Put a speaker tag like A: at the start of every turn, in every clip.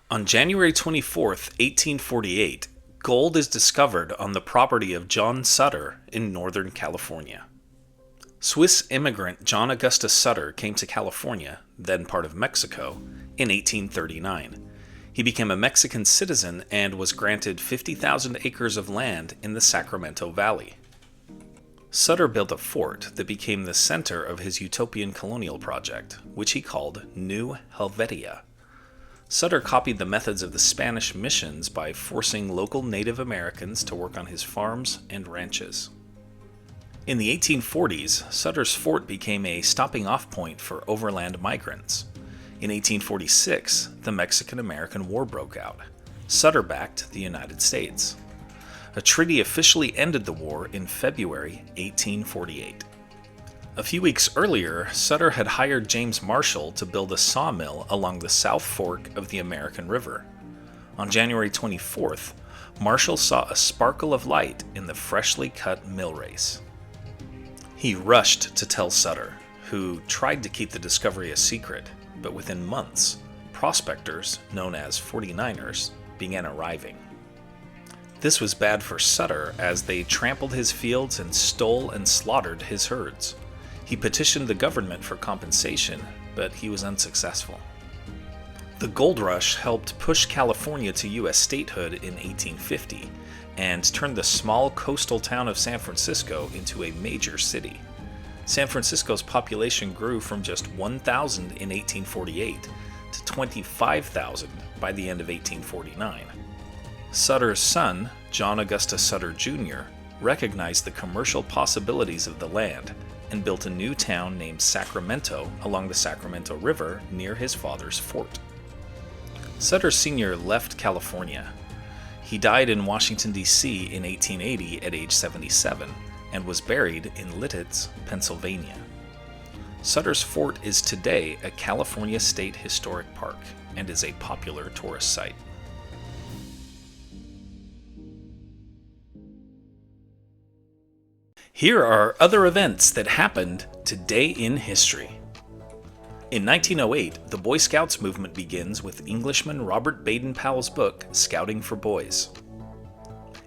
A: On January 24th, 1848, gold is discovered on the property of John Sutter in Northern California. Swiss immigrant John Augustus Sutter came to California, then part of Mexico, in 1839. He became a Mexican citizen and was granted 50,000 acres of land in the Sacramento Valley. Sutter built a fort that became the center of his utopian colonial project, which he called New Helvetia. Sutter copied the methods of the Spanish missions by forcing local Native Americans to work on his farms and ranches. In the 1840s, Sutter's fort became a stopping-off point for overland migrants. In 1846, the Mexican-American War broke out. Sutter backed the United States. A treaty officially ended the war in February 1848. A few weeks earlier, Sutter had hired James Marshall to build a sawmill along the South Fork of the American River. On January 24th, Marshall saw a sparkle of light in the freshly cut mill race. He rushed to tell Sutter, who tried to keep the discovery a secret, but within months, prospectors, known as 49ers, began arriving. This was bad for Sutter as they trampled his fields and stole and slaughtered his herds. He petitioned the government for compensation, but he was unsuccessful. The gold rush helped push California to U.S. statehood in 1850 and turned the small coastal town of San Francisco into a major city. San Francisco's population grew from just 1,000 in 1848 to 25,000 by the end of 1849. Sutter's son, John Augustus Sutter Jr., recognized the commercial possibilities of the land and built a new town named Sacramento along the Sacramento River near his father's fort. Sutter Sr. left California. He died in Washington, D.C. in 1880 at age 77 and was buried in Lititz, Pennsylvania. Sutter's Fort is today a California State Historic Park and is a popular tourist site. Here are other events that happened today in history. In 1908, the Boy Scouts movement begins with Englishman Robert Baden-Powell's book, Scouting for Boys.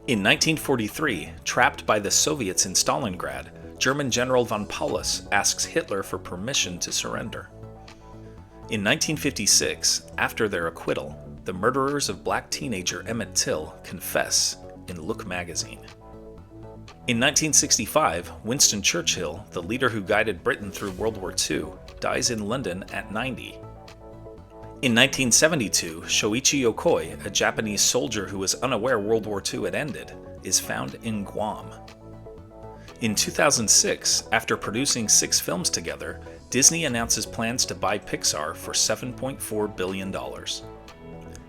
A: In 1943, trapped by the Soviets in Stalingrad, German General von Paulus asks Hitler for permission to surrender. In 1956, after their acquittal, the murderers of black teenager Emmett Till confess in Look magazine. In 1965, Winston Churchill, the leader who guided Britain through World War II, dies in London at 90. In 1972, Shoichi Yokoi, a Japanese soldier who was unaware World War II had ended, is found in Guam. In 2006, after producing 6 films together, Disney announces plans to buy Pixar for $7.4 billion.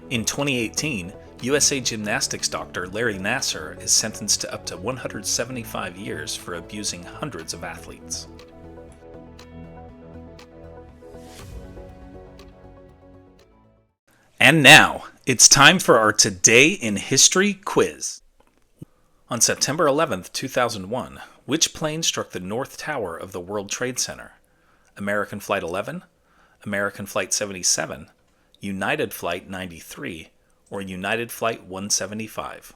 A: In 2018, USA Gymnastics doctor Larry Nassar is sentenced to up to 175 years for abusing hundreds of athletes. And now, it's time for our Today in History quiz. On September 11, 2001, which plane struck the North Tower of the World Trade Center? American Flight 11, American Flight 77, United Flight 93, or United Flight 175?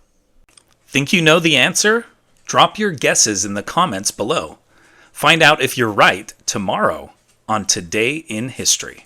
A: Think you know the answer? Drop your guesses in the comments below. Find out if you're right tomorrow on Today in History.